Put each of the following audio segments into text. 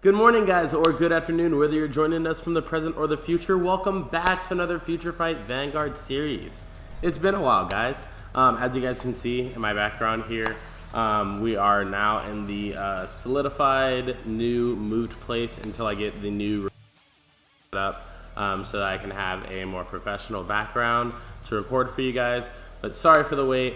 Good morning, guys, or good afternoon, whether you're joining us from the present or the future. Welcome back to another FutureFight Vanguard series. It's been a while, guys. As you guys can see in my background here, we are now in the solidified new moved place until I get the new up so that I can have a more professional background to record for you guys. But sorry for the wait.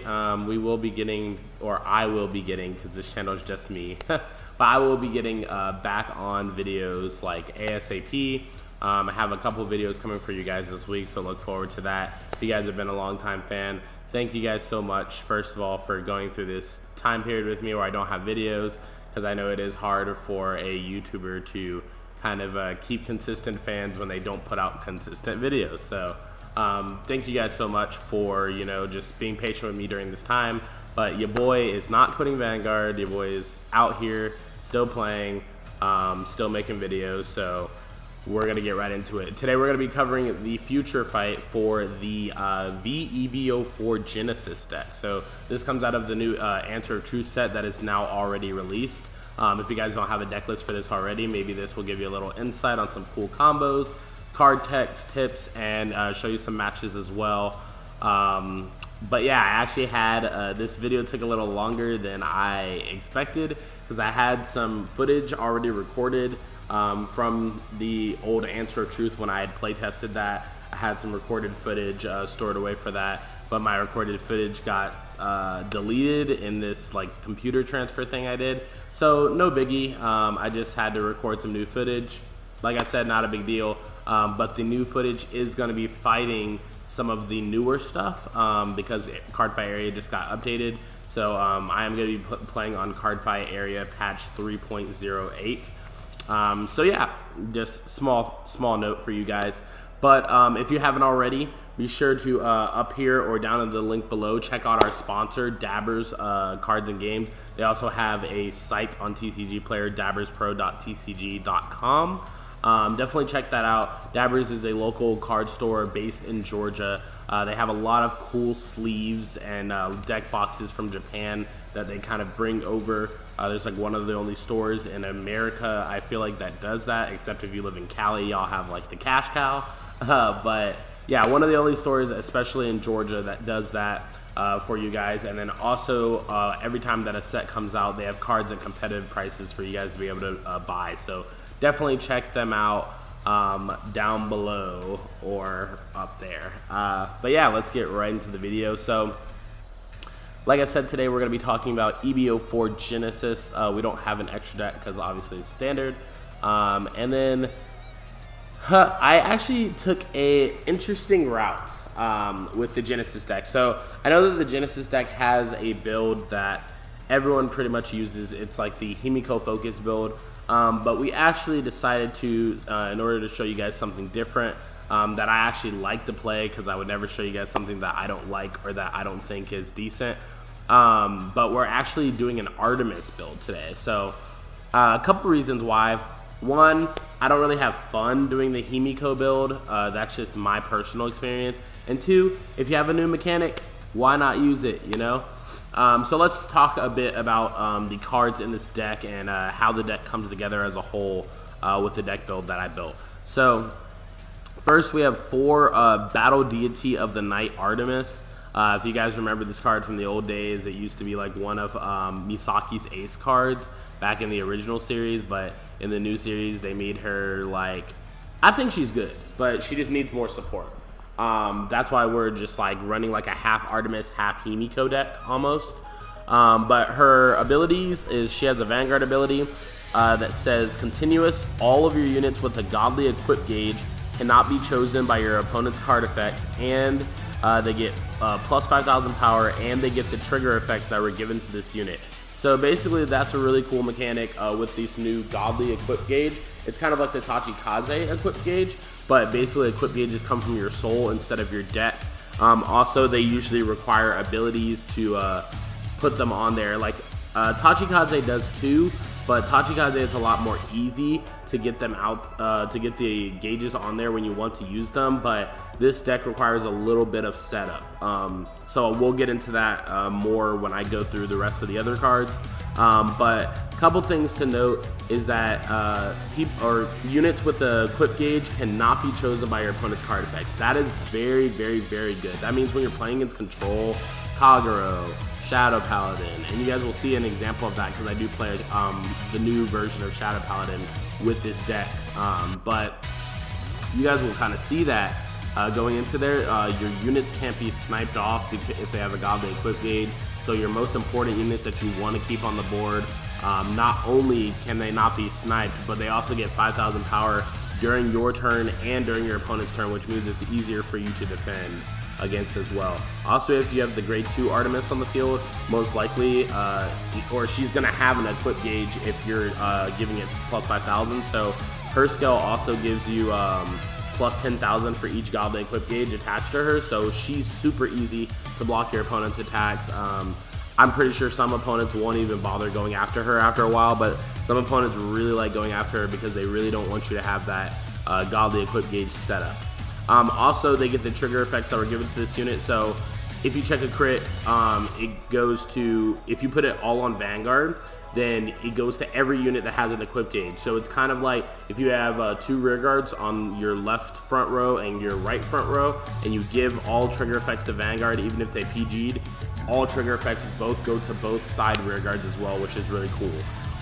We will be getting, or I will be getting, because this channel is just me, but I will be getting back on videos like ASAP. I have a couple videos coming for you guys this week, so look forward to that. If you guys have been a long time fan, thank you guys so much, first of all, for going through this time period with me where I don't have videos, because I know it is hard for a YouTuber to kind of keep consistent fans when they don't put out consistent videos. So thank you guys so much for, just being patient with me during this time. But your boy is not quitting Vanguard. Your boy is out here, still playing, still making videos. So we're going to get right into it. Today we're going to be covering the FutureFight for the V-EB04 Genesis deck. So this comes out of the new Answer of Truth set that is now already released. If you guys don't have a deck list for this already, maybe this will give you a little insight on some cool combos, card text tips, and show you some matches as well. But yeah, I actually had this video took a little longer than I expected because I had some footage already recorded from the old Answer of Truth when I had play tested that. I had some recorded footage stored away for that, but my recorded footage got deleted in this like computer transfer thing I did. So no biggie. I just had to record some new footage. Like I said, not a big deal, but the new footage is going to be fighting some of the newer stuff because Cardfight area just got updated. So I am going to be playing on Cardfight area patch 3.08. So yeah, just small note for you guys. But if you haven't already, be sure to up here or down in the link below, check out our sponsor, Dabbers Cards and Games. They also have a site on TCG Player, dabberspro.tcg.com. Definitely check that out. Dabbers is a local card store based in Georgia. They have a lot of cool sleeves and deck boxes from Japan that they kind of bring over. There's like one of the only stores in America, I feel like, that does that, except if you live in Cali, y'all have like the Cash Cow. But yeah, one of the only stores, especially in Georgia, that does that for you guys. And then also every time that a set comes out, they have cards at competitive prices for you guys to be able to buy. So definitely check them out down below or up there. But yeah, let's get right into the video. So like I said, today we're going to be talking about EB04 Genesis. We don't have an extra deck because obviously it's standard. And then I actually took a interesting route with the Genesis deck. So I know that the Genesis deck has a build that everyone pretty much uses. It's like the Himiko focus build. But we actually decided to, in order to show you guys something different that I actually like to play, because I would never show you guys something that I don't like or that I don't think is decent. But we're actually doing an Artemis build today. So a couple reasons why. One, I don't really have fun doing the Himiko build. That's just my personal experience. And two, if you have a new mechanic, why not use it, So let's talk a bit about the cards in this deck and how the deck comes together as a whole with the deck build that I built. So first we have 4 Battle Deity of the Night Artemis. If you guys remember this card from the old days, it used to be like one of Misaki's ace cards back in the original series, but in the new series they made her like, I think she's good, but she just needs more support. That's why we're just like running like a half Artemis, half Himiko deck almost. But her abilities is she has a Vanguard ability that says continuous. All of your units with a godly equip gauge cannot be chosen by your opponent's card effects, and they get plus 5,000 power, and they get the trigger effects that were given to this unit. So basically that's a really cool mechanic with this new godly equip gauge. It's kind of like the Tachikaze equip gauge, but basically equip gauges come from your soul instead of your deck. Also, they usually require abilities to put them on there. Like Tachikaze does too, but Tachikaze, it's a lot more easy to get them out, to get the gauges on there when you want to use them, but this deck requires a little bit of setup. So we'll get into that more when I go through the rest of the other cards. But a couple things to note is that units with a equip gauge cannot be chosen by your opponent's card effects. That is very, very, very good. That means when you're playing against Control, Kagero, Shadow Paladin, and you guys will see an example of that because I do play the new version of Shadow Paladin with this deck. But you guys will kind of see that going into there, your units can't be sniped off if they have a godly equip gauge. So your most important units that you want to keep on the board, not only can they not be sniped, but they also get 5,000 power during your turn and during your opponent's turn, which means it's easier for you to defend against as well. Also, if you have the grade 2 Artemis on the field, most likely, or she's going to have an equip gauge if you're giving it plus 5,000. So her skill also gives you plus 10,000 for each godly equip gauge attached to her, so she's super easy to block your opponent's attacks. I'm pretty sure some opponents won't even bother going after her after a while, but some opponents really like going after her because they really don't want you to have that godly equip gauge setup. Also, they get the trigger effects that were given to this unit, so if you check a crit, it goes to, if you put it all on Vanguard, then it goes to every unit that has an equip gauge. So it's kind of like if you have 2 rear guards on your left front row and your right front row, and you give all trigger effects to Vanguard, even if they PG'd, all trigger effects both go to both side rear guards as well, which is really cool.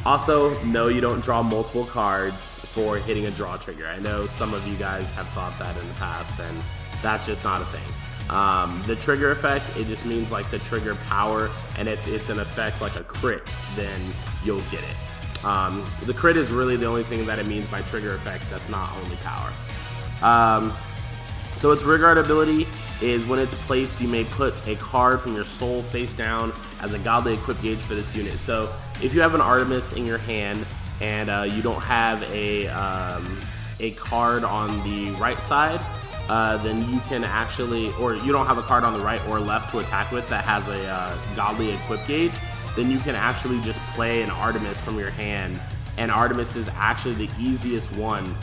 Also, no, you don't draw multiple cards for hitting a draw trigger. I know some of you guys have thought that in the past, and that's just not a thing. The trigger effect, it just means like the trigger power, and if it's an effect like a crit, then you'll get it. The crit is really the only thing that it means by trigger effects that's not only power. So its rear guard ability is when it's placed, you may put a card from your soul face down as a godly equip gauge for this unit. So if you have an Artemis in your hand and you don't have a card on the right side, then you can actually, or you don't have a card on the right or left to attack with that has a godly equip gauge, then you can actually just play an Artemis from your hand, and Artemis is actually the easiest one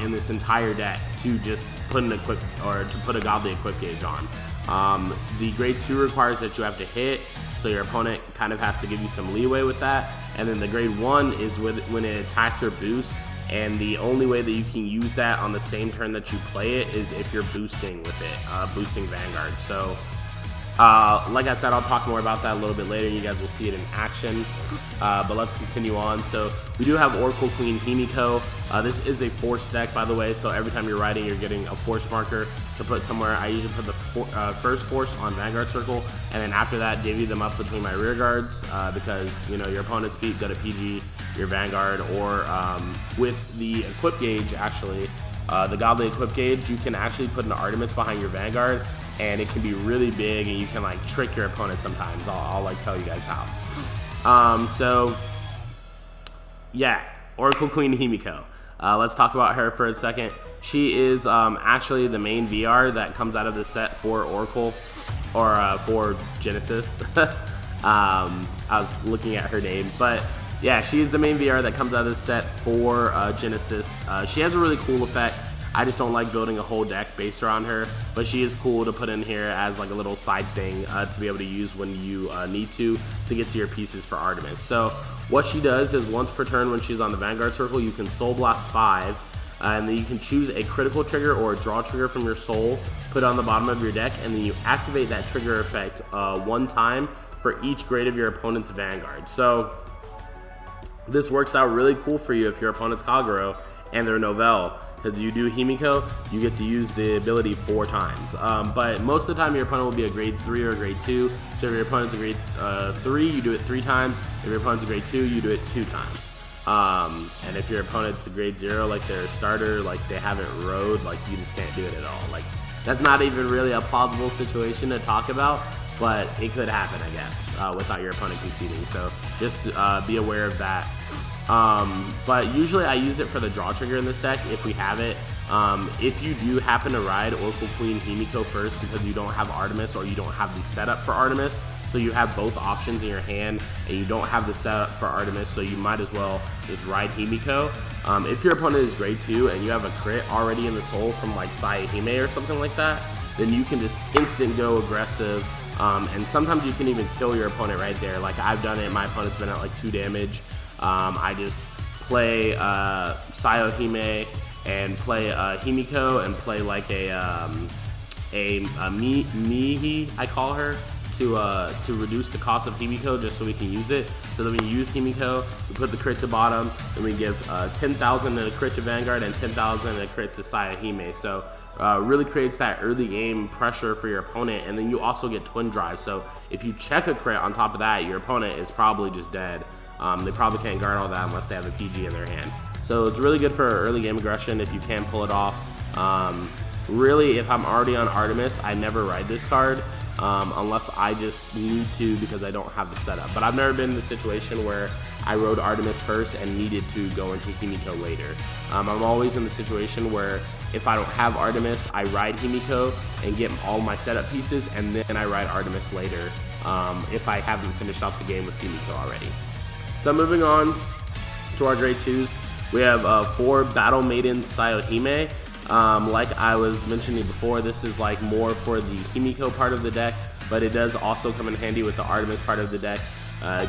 in this entire deck to just put an equip, or to put a godly equip gauge on. The grade 2 requires that you have to hit, so your opponent kind of has to give you some leeway with that, and then the grade 1 is when it attacks or boosts. And the only way that you can use that on the same turn that you play it is if you're boosting with it, boosting Vanguard. So, like I said, I'll talk more about that a little bit later. You guys will see it in action. But let's continue on. So we do have Oracle Queen Himiko. This is a force deck, by the way. So every time you're riding, you're getting a force marker to put somewhere. I usually put the first force on Vanguard circle, and then after that, divvy them up between my rear guards because you know your opponent's go to PG your Vanguard, or with the equip gauge, actually, the godly equip gauge, you can actually put an Artemis behind your Vanguard, and it can be really big, and you can like trick your opponent sometimes. I'll like tell you guys how. So yeah, Oracle Queen Himiko. Let's talk about her for a second. She is actually the main VR that comes out of the set for Oracle, or for Genesis. I was looking at her name, but yeah, she is the main VR that comes out of this set for Genesis. She has a really cool effect. I just don't like building a whole deck based around her, but she is cool to put in here as like a little side thing to be able to use when you need to get to your pieces for Artemis. So what she does is once per turn when she's on the Vanguard circle, you can Soul Blast 5, and then you can choose a critical trigger or a draw trigger from your soul, put it on the bottom of your deck, and then you activate that trigger effect 1 time for each grade of your opponent's Vanguard. So this works out really cool for you if your opponent's Kagero and they're Novell, because you do Himiko, you get to use the ability 4 times. But most of the time your opponent will be a grade 3 or a grade 2. So if your opponent's a grade 3, you do it 3 times. If your opponent's a grade 2, you do it 2 times. And if your opponent's a grade 0, like they're a starter, like they haven't rode, like you just can't do it at all. Like that's not even really a plausible situation to talk about, but it could happen, I guess, without your opponent conceding. So just be aware of that. But usually I use it for the draw trigger in this deck if we have it. If you do happen to ride Oracle Queen Himiko first because you don't have Artemis or you don't have the setup for Artemis, So you have both options in your hand, and you don't have the setup for Artemis, so you might as well just ride Himiko. If your opponent is grade 2 and you have a crit already in the soul from like Sayahime or something like that, then you can just instant go aggressive, and sometimes you can even kill your opponent right there. Like I've done it, my opponent's been at like 2 damage. I just play Sayahime and play Himiko and play like a Mihi, I call her, to reduce the cost of Himiko just so we can use it. So then we use Himiko, we put the crit to bottom, and we give 10,000 and a crit to Vanguard and 10,000 and a crit to Sayahime. So really creates that early game pressure for your opponent, and then you also get twin drive. So if you check a crit on top of that, your opponent is probably just dead. They probably can't guard all that unless they have a PG in their hand. So it's really good for early game aggression if you can pull it off. Really, if I'm already on Artemis, I never ride this card unless I just need to because I don't have the setup. But I've never been in the situation where I rode Artemis first and needed to go into Himiko later. I'm always in the situation where if I don't have Artemis, I ride Himiko and get all my setup pieces, and then I ride Artemis later if I haven't finished off the game with Himiko already. So moving on to our grade 2s, we have 4 Battle Maiden Sayahime. Like I was mentioning before, this is like more for the Himiko part of the deck, but it does also come in handy with the Artemis part of the deck,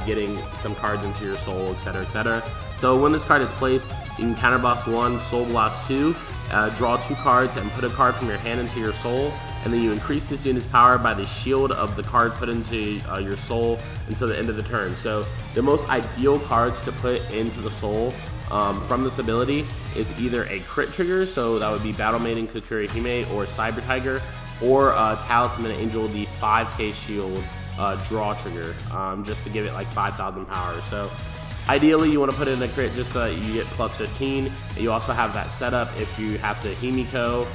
getting some cards into your soul, etc, etc. So when this card is placed, you can counterblast 1, soul blast 2, draw 2 cards and put a card from your hand into your soul, and then you increase this unit's power by the shield of the card put into your soul until the end of the turn. So the most ideal cards to put into the soul from this ability is either a crit trigger, so that would be Battle Maiden Kokiri Hime or Cyber Tiger, or Talisman Angel, the 5k shield draw trigger, just to give it like 5,000 power. So ideally you want to put it in a crit just so that you get plus 15. And you also have that setup if you have to Himiko,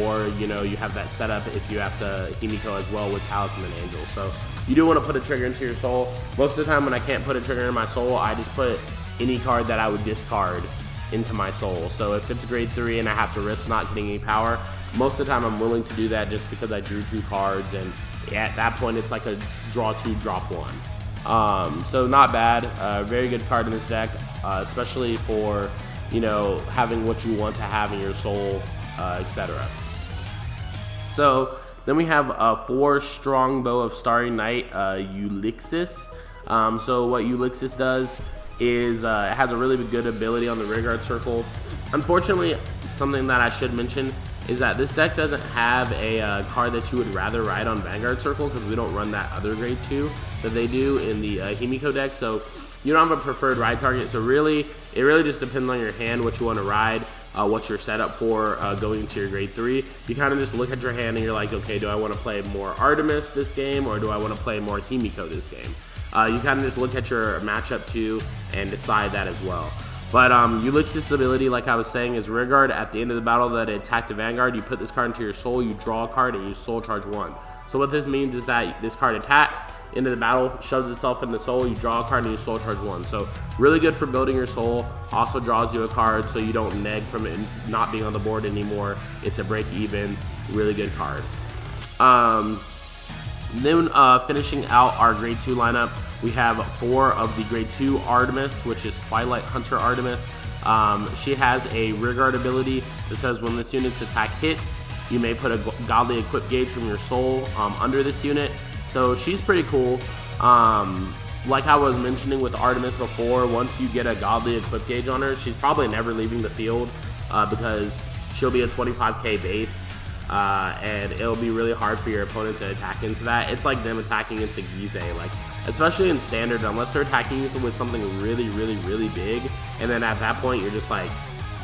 or you have that setup if you have to Himiko as well with Talisman Angel. So you do want to put a trigger into your soul. Most of the time when I can't put a trigger in my soul, I just put any card that I would discard into my soul. So if it's a grade 3 and I have to risk not getting any power, most of the time I'm willing to do that just because I drew 2 cards, and at that point it's like a draw 2, drop 1. So not bad, very good card in this deck, especially for having what you want to have in your soul, etc. So then we have 4 Strongbow of Starry Night Ulixis. So what Ulixis does is it has a really good ability on the rearguard circle. Unfortunately, something that I should mention is that this deck doesn't have a card that you would rather ride on Vanguard circle, because we don't run that other grade 2 that they do in the Himiko deck. So you don't have a preferred ride target. So really, it really just depends on your hand what you want to ride, what you're set up for going into your grade 3. You kind of just look at your hand and you're like, okay, do I want to play more Artemis this game, or do I want to play more Himiko this game? You kind of just look at your matchup too and decide that as well. But Ulixis' ability, like I was saying, is rearguard. At the end of the battle that it attacked a Vanguard, you put this card into your soul, you draw a card, and you soul charge 1. So what this means is that this card attacks, into the battle, shoves itself in the soul, you draw a card, and you soul charge 1. So really good for building your soul. Also draws you a card so you don't neg from it not being on the board anymore. It's a break even, really good card. Then finishing out our grade 2 lineup, we have 4 of the grade 2 Artemis, which is Twilight Hunter Artemis. She has a rearguard ability that says when this unit's attack hits, you may put a godly equip gauge from your soul under this unit. So she's pretty cool. Like I was mentioning with Artemis before, once you get a godly equip gauge on her, she's probably never leaving the field because she'll be a 25k base. And it'll be really hard for your opponent to attack into that. It's like them attacking into Gize, like especially in standard, unless they're attacking you with something really, really, really big, and then at that point you're just like,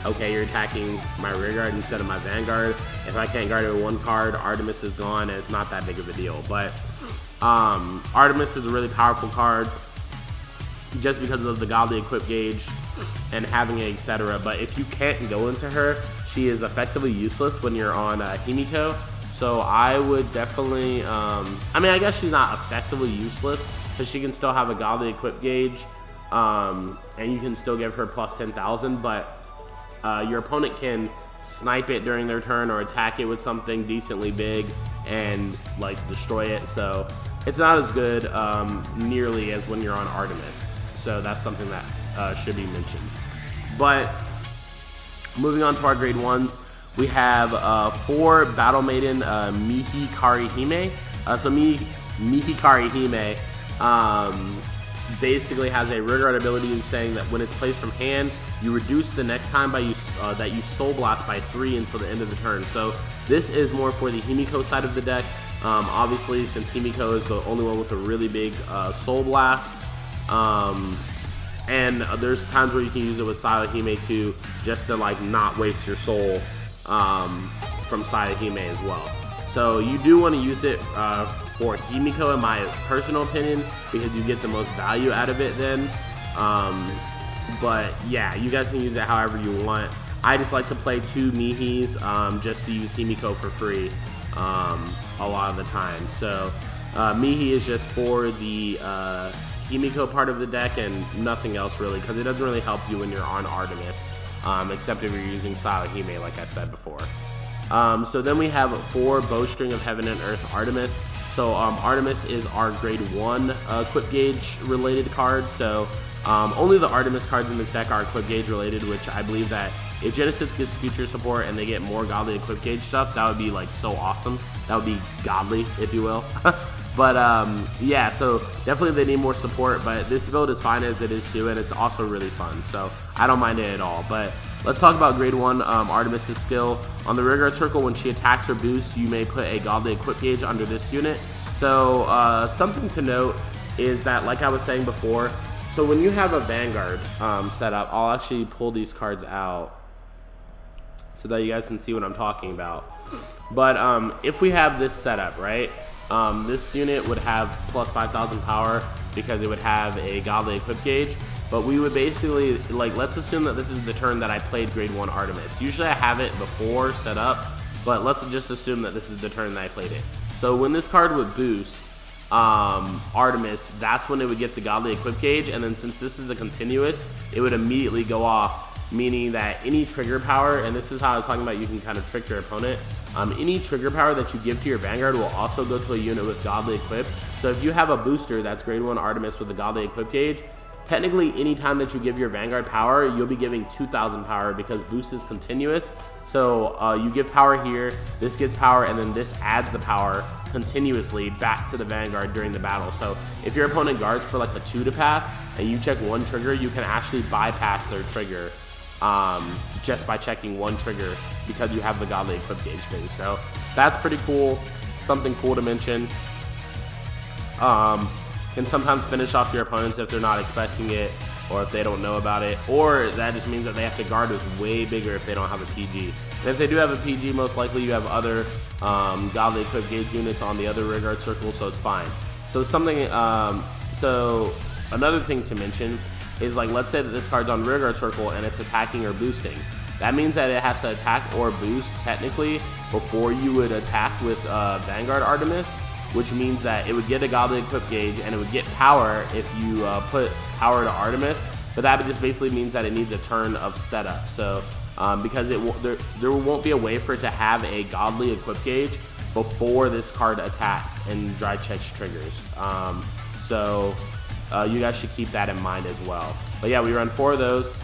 okay, you're attacking my rearguard instead of my Vanguard. If I can't guard it with 1 card, Artemis is gone, and it's not that big of a deal. But Artemis is a really powerful card just because of the godly equip gauge and having it, etc. But if you can't go into her, she is effectively useless when you're on Himiko. So I would definitely, I mean, I guess she's not effectively useless because she can still have a godly equip gauge, and you can still give her plus 10,000, but your opponent can snipe it during their turn or attack it with something decently big and like destroy it. So it's not as good nearly as when you're on Artemis. So that's something that should be mentioned. But moving on to our grade 1s, we have 4 Battle Maiden Mihi Karihime. So Mihi Karihime basically has a rear guard ability saying that when it's placed from hand, you reduce the next time that you Soul Blast by 3 until the end of the turn. So this is more for the Himiko side of the deck. Obviously, since Himiko is the only one with a really big Soul Blast, and there's times where you can use it with Saiyahime too, just to like not waste your soul from Saiyahime as well. So you do want to use it for Himiko, in my personal opinion, because you get the most value out of it then. But yeah, you guys can use it however you want. I just like to play 2 Mihis just to use Himiko for free a lot of the time. So Mihi is just for the Himiko part of the deck and nothing else really, because it doesn't really help you when you're on Artemis, except if you're using Saiyahime like I said before. So then we have 4 Bowstring of Heaven and Earth Artemis. So Artemis is our grade 1 equip gauge related card. So only the Artemis cards in this deck are equip gauge related, which I believe that if Genesis gets future support and they get more godly equip gauge stuff, that would be like so awesome. That would be godly, if you will. But yeah, so definitely they need more support, but this build is fine as it is too, and it's also really fun, so I don't mind it at all. But let's talk about grade 1 Artemis' skill. On the rear guard circle, when she attacks or boosts, you may put a godly equip gauge under this unit. So something to note is that, like I was saying before, so when you have a Vanguard set up, I'll actually pull these cards out so that you guys can see what I'm talking about. But if we have this setup, right? This unit would have plus 5,000 power because it would have a godly equip gauge, but we would basically, like, let's assume that this is the turn that I played grade 1 Artemis. Usually I have it before set up, but let's just assume that this is the turn that I played it. So when this card would boost Artemis, that's when it would get the godly equip gauge, and then since this is a continuous, it would immediately go off, meaning that any trigger power, and this is how I was talking about you can kind of trick your opponent, any trigger power that you give to your Vanguard will also go to a unit with godly equip. So if you have a booster that's grade 1 Artemis with a godly equip gauge, technically any time that you give your Vanguard power, you'll be giving 2,000 power because boost is continuous. So you give power here, this gets power, and then this adds the power continuously back to the Vanguard during the battle. So if your opponent guards for like a 2 to pass and you check 1 trigger, you can actually bypass their trigger just by checking 1 trigger because you have the godly equip gauge thing. So that's pretty cool, something cool to mention. Can sometimes finish off your opponents if they're not expecting it or if they don't know about it, or that just means that they have to guard with way bigger if they don't have a PG. And if they do have a PG, most likely you have other godly equip gauge units on the other rear guard circle, so it's fine. So so another thing to mention is, like, let's say that this card's on rear guard circle and it's attacking or boosting. That means that it has to attack or boost technically before you would attack with Vanguard Artemis, which means that it would get a godly equip gauge and it would get power if you put power to Artemis, but that just basically means that it needs a turn of setup. So because there won't be a way for it to have a godly equip gauge before this card attacks and dry checks triggers. So you guys should keep that in mind as well. But yeah, we run 4 of those.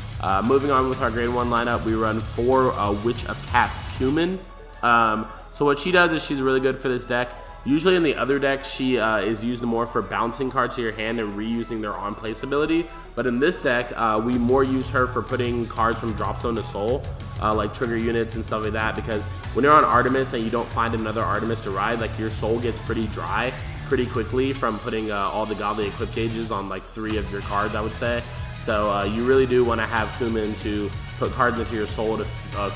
Moving on with our grade 1 lineup, we run 4 Witch of Cats Cumin. So what she does is she's really good for this deck. Usually in the other deck, she is used more for bouncing cards to your hand and reusing their on-place ability. But in this deck, we more use her for putting cards from drop zone to soul, like trigger units and stuff like that. Because when you're on Artemis and you don't find another Artemis to ride, like, your soul gets pretty dry pretty quickly from putting all the godly equip gauges on like 3 of your cards, I would say. So you really do want to have Kumin to put cards into your soul to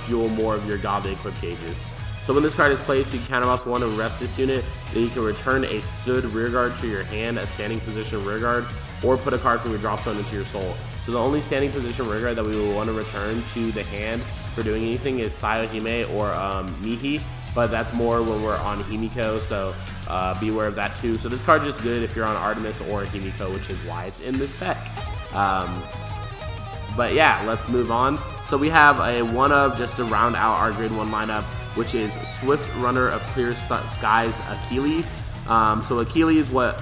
fuel more of your godly equip gauges. So when this card is placed, you can mouse 1 to rest this unit. Then you can return a stood rearguard to your hand, a standing position rearguard, or put a card from your drop zone into your soul. So the only standing position rearguard that we will want to return to the hand for doing anything is Saiyahime or Mihi, but that's more when we're on Himiko, so be aware of that too. So this card is just good if you're on Artemis or Himiko, which is why it's in this deck. But yeah, let's move on. So we have a 1 of, just to round out our grade 1 lineup, which is Swift Runner of Clear Skies Achilles. So Achilles, what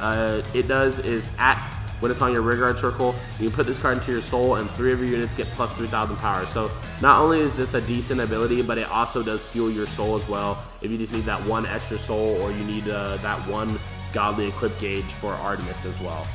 it does is act when it's on your rear guard circle. You can put this card into your soul, and 3 of your units get plus 3,000 power. So not only is this a decent ability, but it also does fuel your soul as well. If you just need that 1 extra soul, or you need that 1 godly equip gauge for Artemis as well.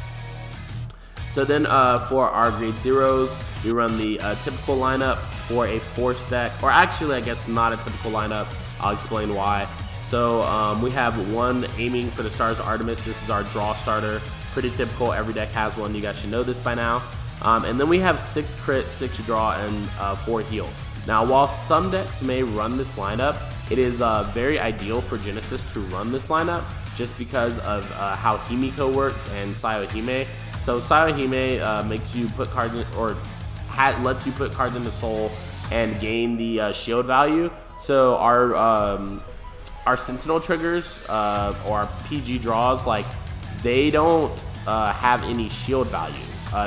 So then for our grade 0s, we run the typical lineup for a force deck, or actually I guess not a typical lineup. I'll explain why. So we have 1 aiming for the stars Artemis. This is our draw starter. Pretty typical, every deck has one, you guys should know this by now. And then we have 6 crit, 6 draw, and 4 heal. Now while some decks may run this lineup, it is very ideal for Genesis to run this lineup just because of how Himiko works and Sayohime. So Sayohime makes you put cards in, or lets you put cards into Soul and gain the shield value. So our Sentinel triggers or our PG draws, like, they don't have any shield value.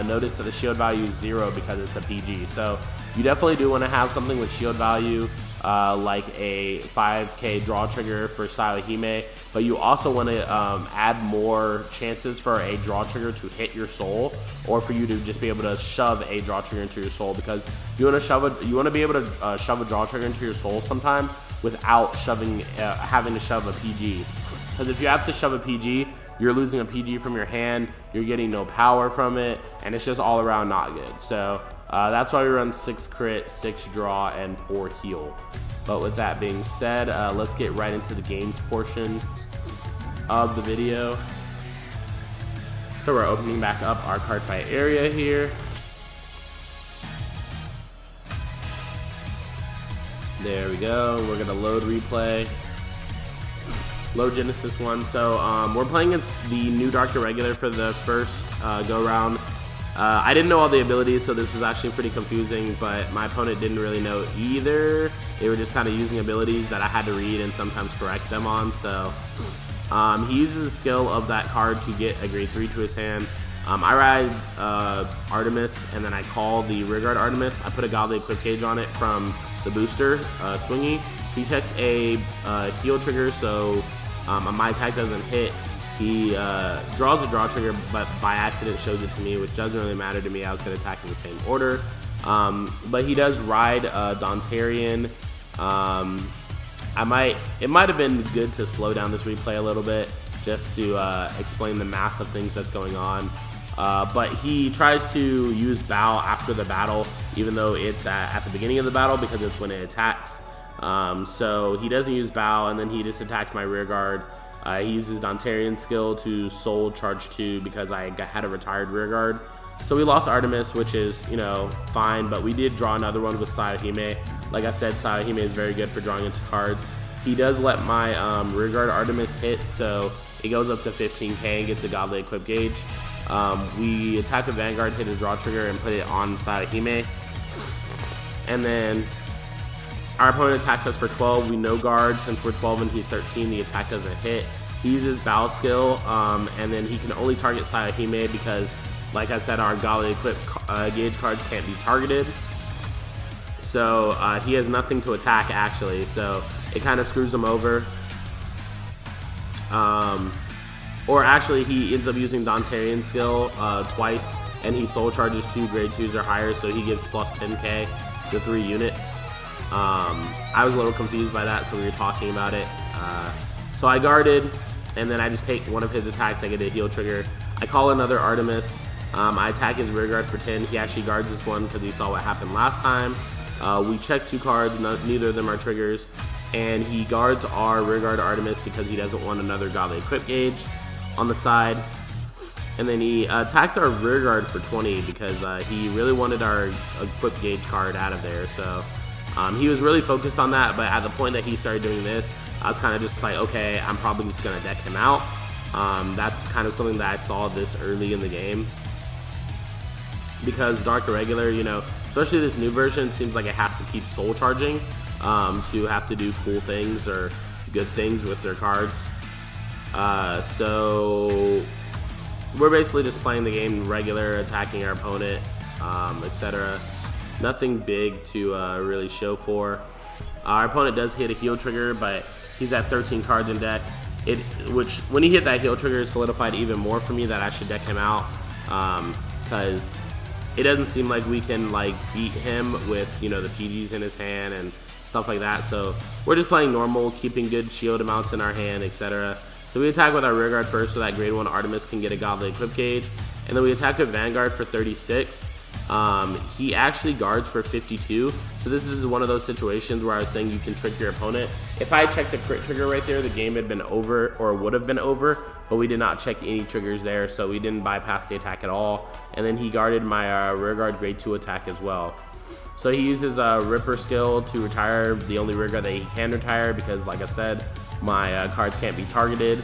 Notice that the shield value is 0 because it's a PG. So you definitely do want to have something with shield value, like a 5k draw trigger for Sayohime, but you also want to add more chances for a draw trigger to hit your soul, or for you to just be able to shove a draw trigger into your soul, because you want to be able to shove a draw trigger into your soul sometimes without having to shove a PG. Because if you have to shove a PG, you're losing a PG from your hand, you're getting no power from it, and it's just all around not good. So that's why we run 6 crit, 6 draw, and 4 heal. But with that being said, let's get right into the games portion of the video. So we're opening back up our card fight area here. There we go. We're gonna load replay. Load Genesis 1. So we're playing against the new Dark Irregular for the first go round. I didn't know all the abilities, so this was actually pretty confusing, but my opponent didn't really know either. They were just kind of using abilities that I had to read and sometimes correct them on. So he uses the skill of that card to get a grade 3 to his hand. I ride Artemis, and then I call the rearguard Artemis. I put a godly equip gauge on it from the booster, Swingy. He checks a heal trigger, so my attack doesn't hit. He draws a draw trigger, but by accident shows it to me, which doesn't really matter to me. I was going to attack in the same order. But he does ride Dontarian. It might have been good to slow down this replay a little bit just to explain the mass of things that's going on. But he tries to use Bow after the battle, even though it's at the beginning of the battle, because it's when it attacks. So he doesn't use Bow, and then he just attacks my rear guard. He uses Dontarian skill to soul charge 2 because I had a retired rear guard. So we lost Artemis, which is, you know, fine, but we did draw another one with Sayohime. Like I said, Sayohime is very good for drawing into cards. He does let my rear guard Artemis hit, so it goes up to 15k and gets a godly equip gauge. We attack with Vanguard, hit a draw trigger, and put it on Sayohime. And then our opponent attacks us for 12. We no guard. Since we're 12 and he's 13, the attack doesn't hit. He uses Bow skill, and then he can only target Sayohime because, like I said, our godly equip gauge cards can't be targeted. So he has nothing to attack, actually, so it kind of screws him over. Or actually, he ends up using Dontarian skill twice, and he soul charges 2 grade 2s or higher, so he gives plus 10k to 3 units. I was a little confused by that, so we were talking about it. So I guarded, and then I just take one of his attacks. I get a heal trigger. I call another Artemis. I attack his rear guard for 10. He actually guards this one because he saw what happened last time. We check 2 cards. Neither of them are triggers. And he guards our rear guard Artemis because he doesn't want another godly equip gauge on the side. And then he attacks our rear guard for 20 because he really wanted our equip gauge card out of there. So he was really focused on that, but at the point that he started doing this, I was kind of just like, okay, I'm probably just going to deck him out. That's kind of something that I saw this early in the game. Because Dark Irregular, you know, especially this new version, it seems like it has to keep soul charging to have to do cool things or good things with their cards. So we're basically just playing the game regular, attacking our opponent, etc. Nothing big to really show for. Our opponent does hit a heal trigger, but he's at 13 cards in deck, which when he hit that heal trigger, it solidified even more for me that I should deck him out, because it doesn't seem like we can like beat him with, you know, the PGs in his hand and stuff like that. So we're just playing normal, keeping good shield amounts in our hand, etc. So we attack with our rearguard first so that grade 1 Artemis can get a godly equip gauge, and then we attack with Vanguard for 36. He actually guards for 52, so this is one of those situations where I was saying you can trick your opponent. If I checked a crit trigger right there, the game had been over, or would have been over, but we did not check any triggers there, so we didn't bypass the attack at all. And then he guarded my rearguard grade 2 attack as well. So he uses Ripper skill to retire the only rearguard that he can retire, because like I said, my cards can't be targeted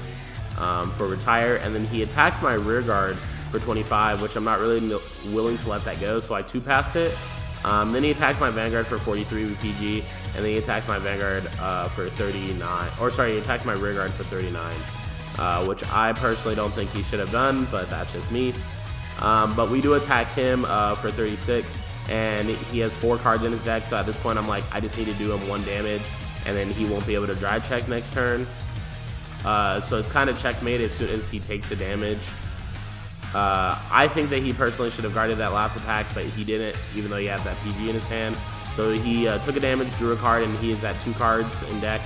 for retire. And then he attacks my rearguard for 25, which I'm not really willing to let that go, so I 2-passed it. Then he attacks my Vanguard for 43 with PG, and then he attacks my Vanguard for 39, or sorry, he attacks my rearguard for 39, which I personally don't think he should have done, but that's just me. But we do attack him for 36, and he has 4 cards in his deck, so at this point I'm like, I just need to do him 1 damage, and then he won't be able to drive check next turn. So it's kind of checkmate as soon as he takes the damage. I think that he personally should have guarded that last attack, but he didn't, even though he had that PG in his hand. So he took a damage, drew a card, and he is at 2 cards in deck.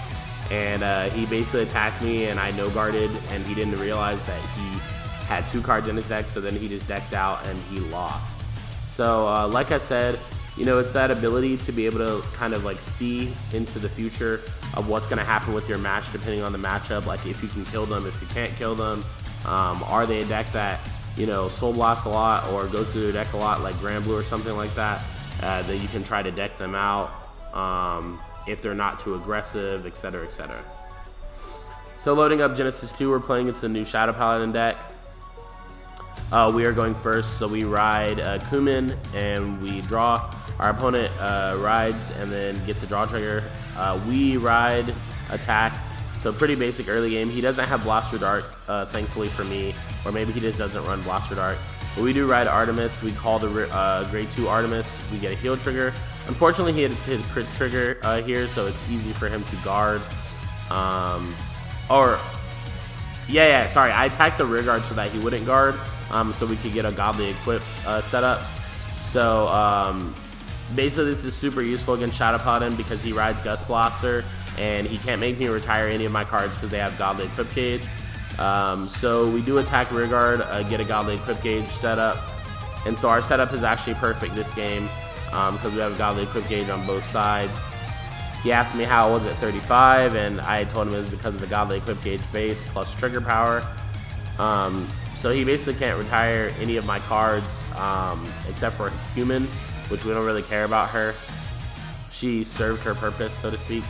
And he basically attacked me, and I no guarded, and he didn't realize that he had 2 cards in his deck, so then he just decked out and he lost. So like I said, you know, it's that ability to be able to kind of like see into the future of what's going to happen with your match depending on the matchup, like if you can kill them, if you can't kill them. Are they a deck that, you know, Soul Blast a lot or goes through their deck a lot, like Grand Blue or something like that, that you can try to deck them out if they're not too aggressive, etc., etc. So loading up Genesis 2, we're playing into the new Shadow Paladin deck. We are going first, so we ride Kumin and we draw. Our opponent rides and then gets a draw trigger. We ride, attack. So pretty basic early game. He doesn't have Blaster Dart, thankfully for me, or maybe he just doesn't run Blaster Dart. But we do ride Artemis. We call the grade 2 Artemis. We get a heal trigger. Unfortunately, he had his crit trigger here, so it's easy for him to guard. Sorry, I attacked the rear guard so that he wouldn't guard, so we could get a godly equip setup. So basically, this is super useful against Shadow Paladin because he rides Gust Blaster, and he can't make me retire any of my cards because they have godly equip gauge. So we do attack rear guard, get a godly equip gauge setup, and so our setup is actually perfect this game because we have a godly equip gauge on both sides. He asked me how I was at 35, and I told him it was because of the godly equip gauge base plus trigger power. So he basically can't retire any of my cards except for Human, which we don't really care about her. She served her purpose, so to speak.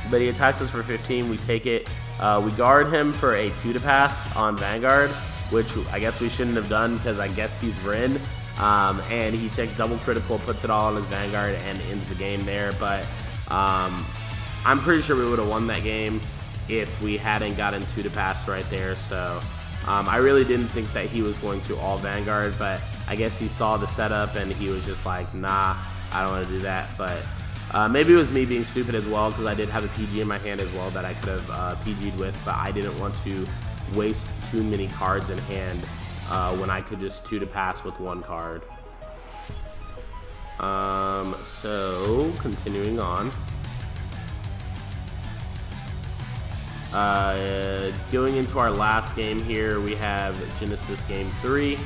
But he attacks us for 15, we take it. We guard him for a 2-to-pass on Vanguard, which I guess we shouldn't have done because I guess he's Rin. And he checks double critical, puts it all on his Vanguard, and ends the game there. But I'm pretty sure we would have won that game if we hadn't gotten 2-to-pass right there. So I really didn't think that he was going to all Vanguard, but I guess he saw the setup and he was just like, nah, I don't want to do that. But maybe it was me being stupid as well because I did have a PG in my hand as well that I could have PG'd with, but I didn't want to waste too many cards in hand when I could just 2-to-pass with 1 card. So continuing on. Going into our last game here, we have Genesis Game 3.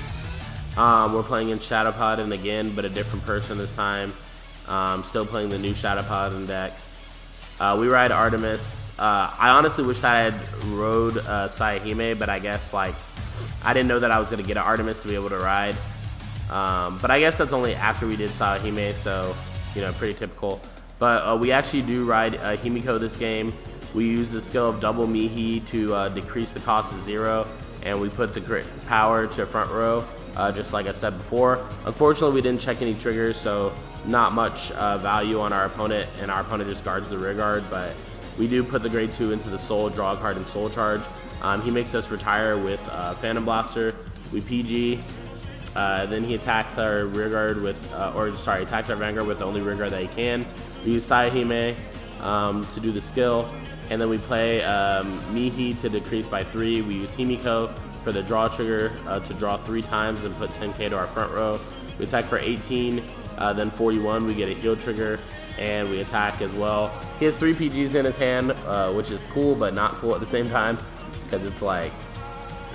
We're playing in Shadow Paladin again, but a different person this time. Still playing the new Shadow Paladin deck. We ride Artemis. I honestly wish that I had rode Sayahime, but I guess like I didn't know that I was going to get an Artemis to be able to ride. But I guess that's only after we did Sayahime, so you know, pretty typical. But we actually do ride Himiko this game. We use the skill of double Mihi to decrease the cost to 0, and we put the crit power to front row, just like I said before. Unfortunately, we didn't check any triggers, so not much value on our opponent, and our opponent just guards the rear guard, but we do put the grade 2 into the soul, draw a card, and soul charge. He makes us retire with Phantom Blaster. We PG, then he attacks our rear guard with, attacks our Vanguard with the only rear guard that he can. We use Sayahime, to do the skill. And then we play Mihi to decrease by 3. We use Himiko for the draw trigger to draw 3 times and put 10k to our front row. We attack for 18, then 41, we get a heal trigger, and we attack as well. He has 3 PGs in his hand, which is cool, but not cool at the same time, because it's like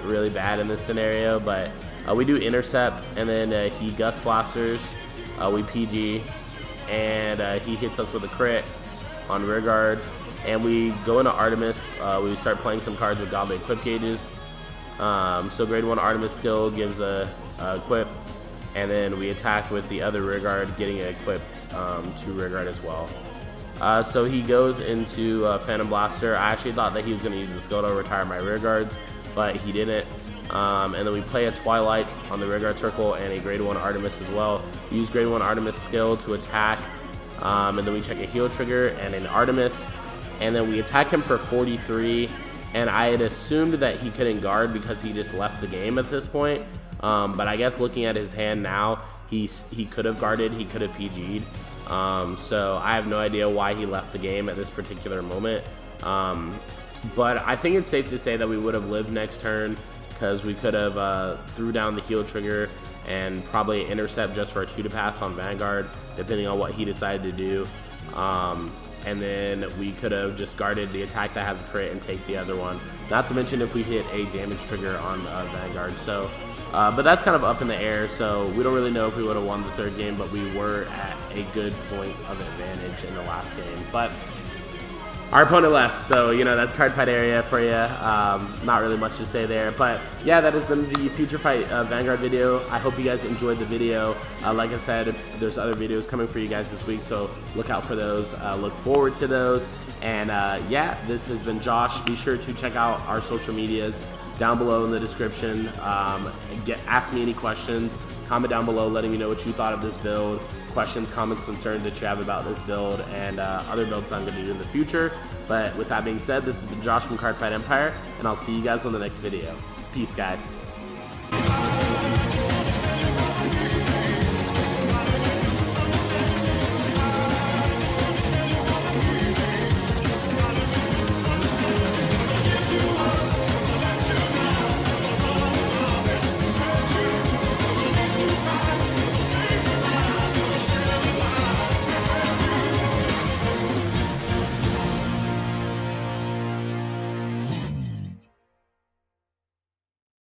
really bad in this scenario. But we do intercept, and then he gust blasters, we PG, and he hits us with a crit on rear guard. And we go into Artemis, we start playing some cards with godly equip gauges. So grade 1 Artemis skill gives a equip, and then we attack with the other rear guard, getting an equip to rear guard as well. So he goes into Phantom Blaster. I actually thought that he was going to use the skill to retire my rear guards, but he didn't. And then we play a Twilight on the rear guard circle and a grade 1 Artemis as well. We use grade 1 Artemis skill to attack, and then we check a heal trigger and an Artemis. And then we attack him for 43, and I had assumed that he couldn't guard because he just left the game at this point. But I guess looking at his hand now, he could have guarded, he could have PG'd. So I have no idea why he left the game at this particular moment. But I think it's safe to say that we would have lived next turn, because we could have threw down the heal trigger and probably intercept just for a 2 to pass on Vanguard, depending on what he decided to do. And then we could have just guarded the attack that has a crit and take the other one. Not to mention if we hit a damage trigger on Vanguard. So, but that's kind of up in the air, so we don't really know if we would have won the 3rd game, but we were at a good point of advantage in the last game. But our opponent left, so you know, that's Cardfight area for you. Not really much to say there, but yeah, that has been the FutureFight Vanguard video. I hope you guys enjoyed the video. Like I said, there's other videos coming for you guys this week, so look out for those. Look forward to those. And yeah, this has been Josh. Be sure to check out our social medias down below in the description. Ask me any questions. Comment down below letting me know what you thought of this build. Questions, comments, concerns that you have about this build and other builds I'm going to do in the future. But with that being said, this has been Josh from Cardfight Empire, and I'll see you guys on the next video. Peace, guys.